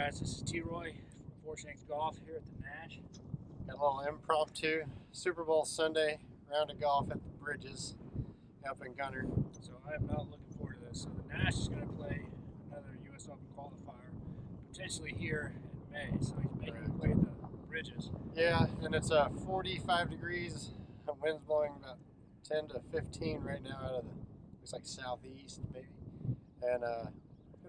guys, this is T-Roy from Fore Shanks Golf here at the Nash. Got a little impromptu Super Bowl Sunday round of golf at the Bridges up in Gunter. So I am not looking forward to this. So the Nash is going to play another U.S. Open qualifier, potentially here in May. So he's making me play the Bridges. Yeah, and it's 45 degrees. The wind's blowing about 10 to 15 right now out of the, looks like southeast maybe. And it'll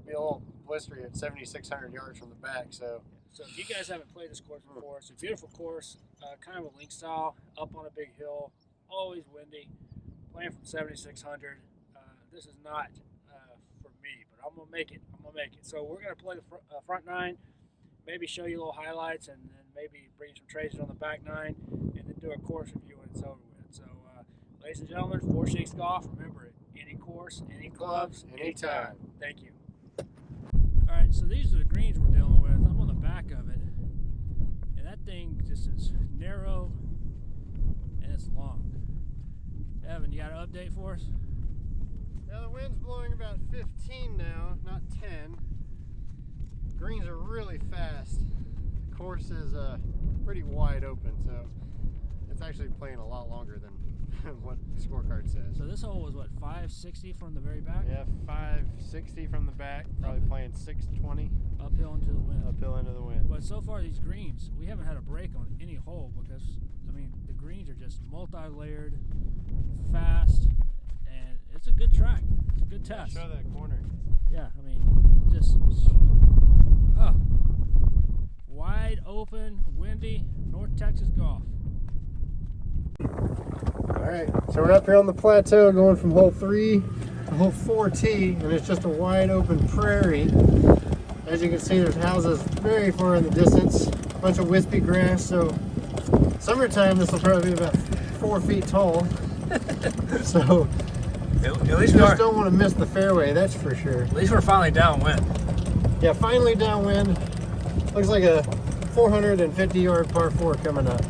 be a little blistery at 7,600 yards from the back. So if you guys haven't played this course before, it's a beautiful course, kind of a link style, up on a big hill, always windy, playing from 7,600. This is not for me, but I'm gonna make it. So we're gonna play the front nine, maybe show you little highlights, and then maybe bring you some traces on the back nine, and then do a course review when it's over with. So, ladies and gentlemen, Fore Shanks Golf. Remember it: any course, any clubs, anytime. Thank you. All right, so these are the greens we're dealing with. I'm on the back of it, and that thing just is narrow and it's long. Evan, you got an update for us? yeah, the wind's blowing about 15 now, not 10. Greens are really fast. The course is pretty wide open, so it's actually playing a lot longer than what the scorecard says. So this hole was what, 560 from the very back? Yeah, 560 from the back, probably playing 620. Uphill into the wind. Uphill into the wind. But so far these greens, we haven't had a break on any hole because, I mean, the greens are just multi-layered, fast, and it's a good track. It's a good test. Show that corner. Yeah, I mean, just, oh, wide open, windy, North Texas golf. Alright, so we're up here on the plateau going from hole 3 to hole 4T, and it's just a wide open prairie. As you can see, there's houses very far in the distance, a bunch of wispy grass, so summertime this will probably be about 4 feet tall. So At you least just don't want to miss the fairway, that's for sure. At least we're finally downwind. Yeah, finally downwind. Looks like a 450 yard par 4 coming up.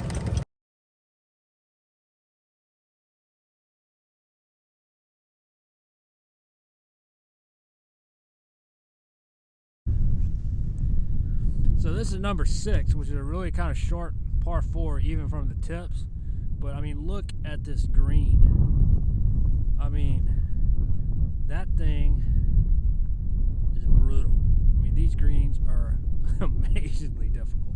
So this is number 6, which is a really kind of short par 4, even from the tips. But I mean, look at this green. I mean, that thing is brutal. I mean, these greens are amazingly difficult.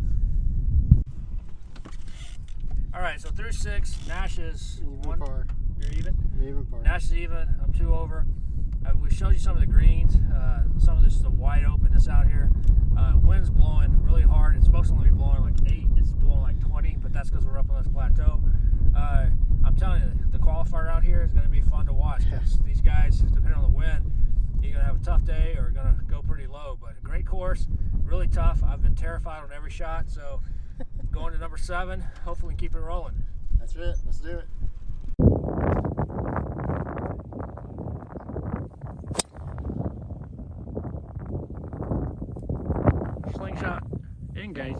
All right, so through 6, Nash is Even par. You're even? Even par. Nash is even. I'm 2 over. We showed you some of the greens. Some of this is the wide openness out here. Wind's blowing really hard. It's supposed to only be blowing like 8. It's blowing like 20, but that's because we're up on this plateau. I'm telling you, the qualifier out here is going to be fun to watch. These guys, depending on the wind, you're going to have a tough day or going to go pretty low. But a great course, really tough. I've been terrified on every shot. So going to number 7, hopefully we can keep it rolling. That's it. Let's do it. Slingshot, engage.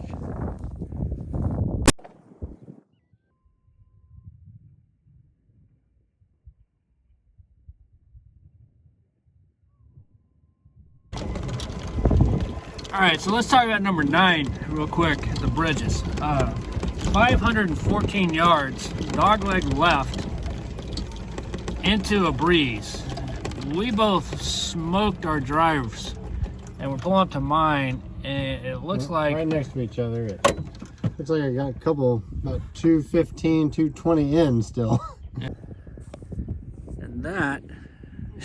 All right, so let's talk about number 9 real quick, the Bridges. 514 yards, dogleg left, into a breeze. We both smoked our drives, and we're pulling up to mine, and it looks like... Right next to each other. It looks like I got a couple, about 215, 220 in still. And that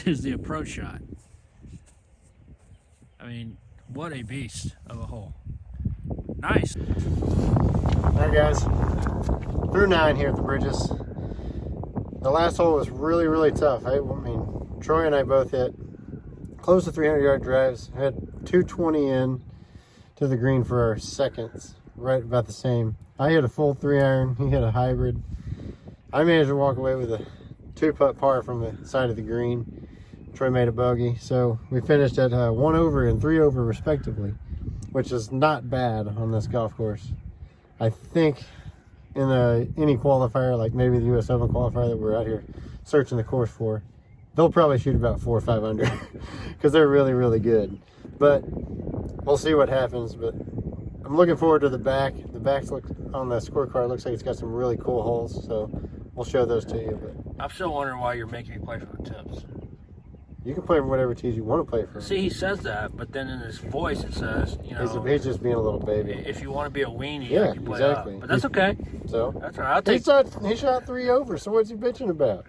is the approach shot. I mean, what a beast of a hole. Nice. All right, guys. Through 9 here at the Bridges. The last hole was really, really tough. I mean, Troy and I both hit close to 300 yard drives. I had 220 in to the green for our seconds. Right about the same. I hit a full 3-iron. He hit a hybrid. I managed to walk away with a 2-putt par from the side of the green. Troy made a bogey. So we finished at 1 over and 3 over respectively, which is not bad on this golf course. I think in any qualifier, like maybe the U.S. Open qualifier that we're out here searching the course for, they'll probably shoot about 4 or 5 under because they're really, really good. But we'll see what happens, but I'm looking forward to the back. The back on the scorecard looks like it's got some really cool holes, so we'll show those to you. But I'm still wondering why you're making me play for the tips. you can play for whatever tees you want to play for. See, he says that, but then in his voice it says, you know, he's just being a little baby. if you want to be a weenie, Yeah, you play exactly. up. But that's okay. So That's all right. I'll take he shot 3 over. So what's he bitching about?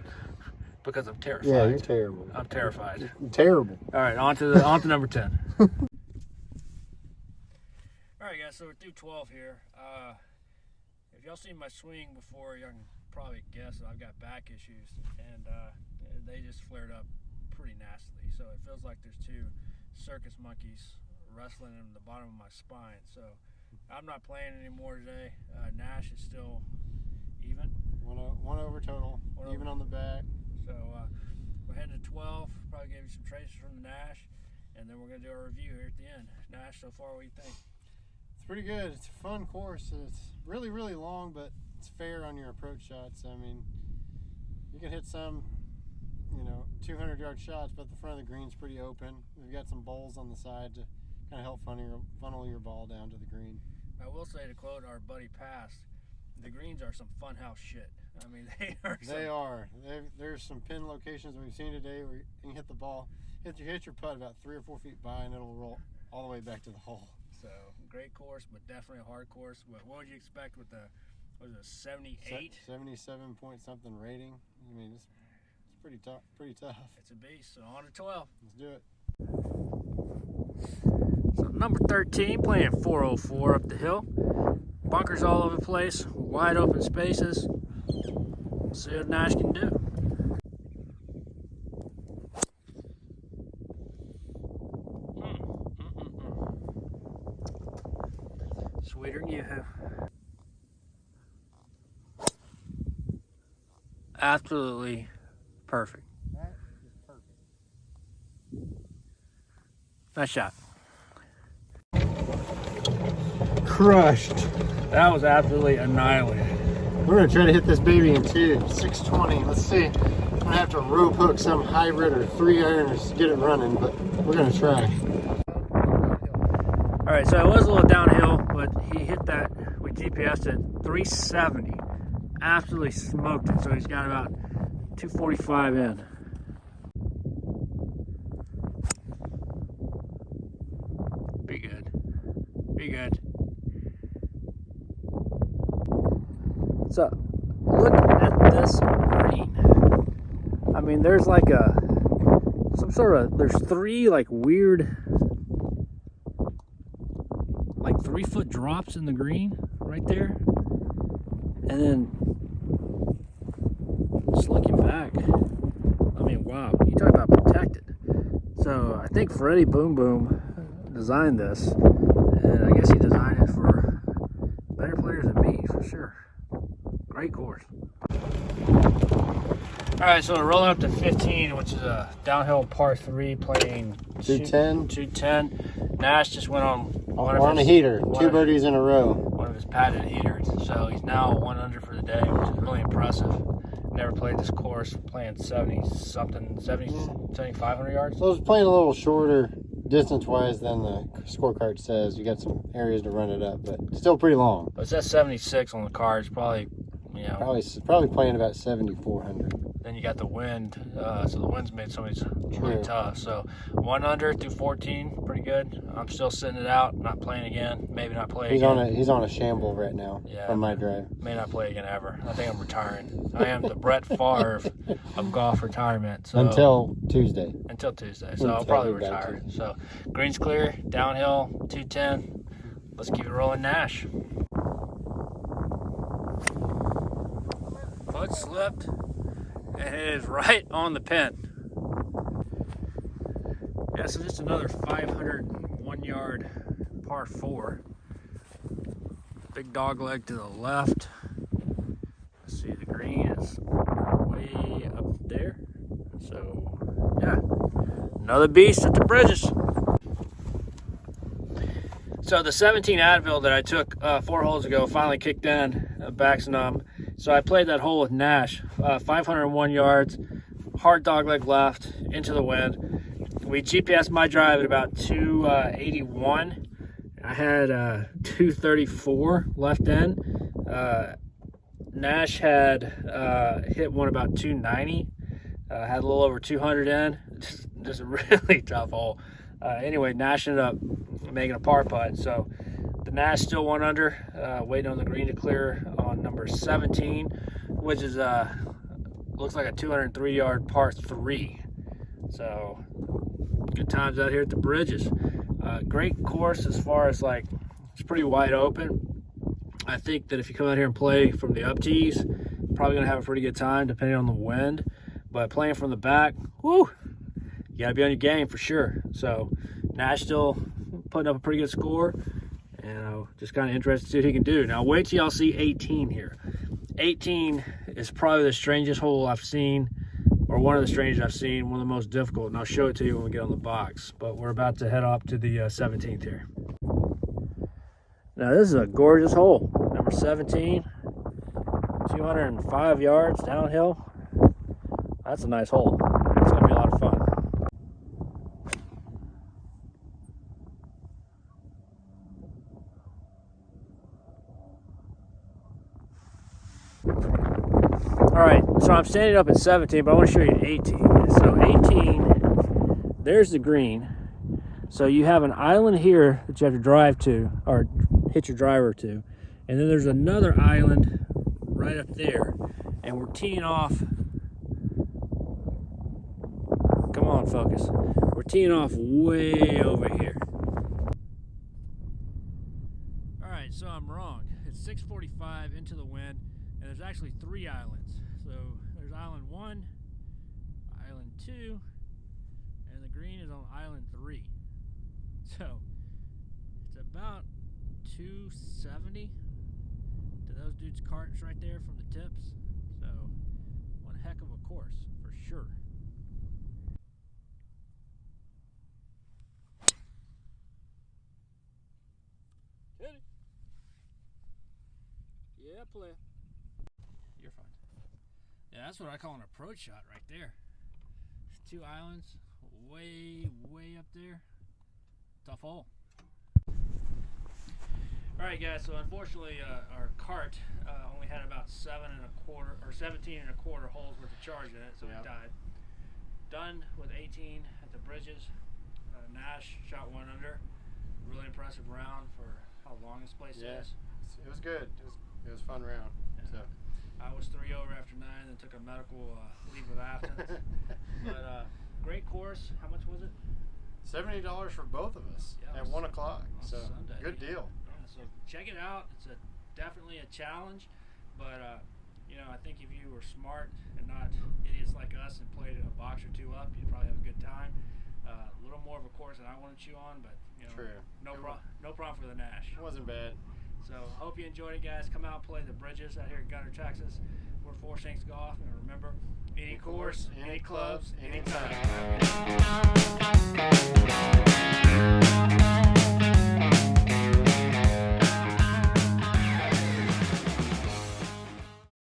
because I'm terrified. Yeah, you're terrible. I'm terrified. You're terrible. All right, on to number 10. All right, guys, so we're through 12 here. If y'all seen my swing before, y'all can probably guess that I've got back issues, and they just flared up pretty nastily. So it feels like there's two circus monkeys wrestling in the bottom of my spine. So I'm not playing anymore today. Nash is still even. One over total, even on the back. So we're heading to 12. Probably give you some traces from the Nash, and then we're going to do our review here at the end. Nash, so far, what do you think? It's pretty good. It's a fun course. It's really, really long, but it's fair on your approach shots. I mean, you can hit some, 200-yard shots, but the front of the green's pretty open. We've got some bowls on the side to kind of help funnel your ball down to the green. I will say, to quote our buddy Past, the greens are some funhouse shit. I mean, they are. They are. There's some pin locations we've seen today where you can hit the ball, hit your putt about 3 or 4 feet by, and it'll roll all the way back to the hole. So great course, but definitely a hard course. What would you expect with the 78? 77 point something rating. I mean, it's pretty tough. It's a beast. So on to 12. Let's do it. So number 13, playing 404 up the hill. Bunkers all over the place, wide open spaces. See what Nash can do. Sweeter than you have. Absolutely perfect. That is perfect. Nice shot. Crushed. That was absolutely annihilated. We're gonna try to hit this baby in 620. Let's see. I'm gonna have to rope hook some hybrid or 3-iron to get it running, but we're gonna try. All right, so it was a little downhill, but he hit that. We GPS'd it 370. Absolutely smoked it. So he's got about 245 in. Be good. Be good. So look at this green. I mean, there's like there's 3 like weird, like 3-foot drops in the green right there. And then just looking back, I mean, wow, you talk about protected. So I think Freddie Boom Boom designed this, and I guess he designed it for better players than me, for sure. Great course. All right, so we're rolling up to 15, which is a downhill par 3, playing 210. 210. Nash just went on on a heater. 2 birdies in a row. One of his padded heaters. So he's now 1 under for the day, which is really impressive. Never played this course, playing 7,500 yards. So I was playing a little shorter distance-wise than the scorecard says. You got some areas to run it up, but still pretty long. But it says 76 on the cards, probably, Probably playing about 7,400. Then you got the wind, so the wind's made some of these really tough. So 1 under through 14, pretty good. I'm still sitting it out, not playing again. Maybe not play again. He's on a shamble right now from my drive. May not play again ever. I think I'm retiring. I am the Brett Favre of golf retirement. So until Tuesday. So I'll probably retire. So green's clear, downhill, 210. Let's keep it rolling, Nash. Foot slipped, and it is right on the pin. Yeah, so just another 501-yard par 4. Big dog leg to the left. Let's see, the green is way up there. So, yeah, another beast at the Bridges. So the 17 Advil that I took 4 holes ago finally kicked in, back's numb. So I played that hole with Nash, 501 yards, hard dog leg left, into the wind. we GPS my drive at about 281. I had 234 left in. Nash had hit one about 290. Had a little over 200 in. Just a really tough hole. Anyway, Nash ended up making a par putt. So the Nash still 1 under, waiting on the green to clear on number 17, which is looks like a 203-yard par 3. So good times out here at the Bridges. Great course as far as like it's pretty wide open. I think that if you come out here and play from the up tees, probably gonna have a pretty good time depending on the wind. But playing from the back, whoo, you gotta be on your game for sure. So Nash still putting up a pretty good score, and just kind of interested to see what he can do. Now wait till y'all see 18 here. 18 is probably the strangest hole I've seen, or one of the strangest I've seen, one of the most difficult, and I'll show it to you when we get on the box. But we're about to head up to the 17th here. Now this is a gorgeous hole, number 17, 205 yards downhill. That's a nice hole. It's gonna be a lot of fun. All right, so I'm standing up at 17, but I want to show you 18. So 18, there's the green. So you have an island here that you have to drive to, or hit your driver to. And then there's another island right up there. And we're teeing off. Come on, focus. We're teeing off way over here. All right, so I'm wrong. It's 6:45 into the wind, and there's actually 3 islands. So there's island 1, island 2, and the green is on island 3. So it's about 270 to those dudes' carts right there from the tips. So one heck of a course for sure. Hit it. Yeah, play. You're fine. Yeah, that's what I call an approach shot right there. 2 islands, way up there. Tough hole. All right, guys. So unfortunately, our cart only had about 17 and a quarter holes worth of charge in it, so it died. Done with 18 at the Bridges. Nash shot 1 under. Really impressive round for how long this place is. It was good. It was a fun round. Yeah. So I was 3 over after 9, and took a medical leave of absence. But great course. How much was it? $70 for both of us at 1 o'clock. So Sunday. Good deal. Yeah, so check it out. It's definitely a challenge, but you know, I think if you were smart and not idiots like us and played a box or 2 up, you'd probably have a good time. A little more of a course than I want to chew on, but you know, True. no problem for the Nash. It wasn't bad. So hope you enjoyed it, guys. Come out and play the Bridges out here in Gunter, Texas. We're Fore Shanks Golf, and remember, any course, any clubs, anytime.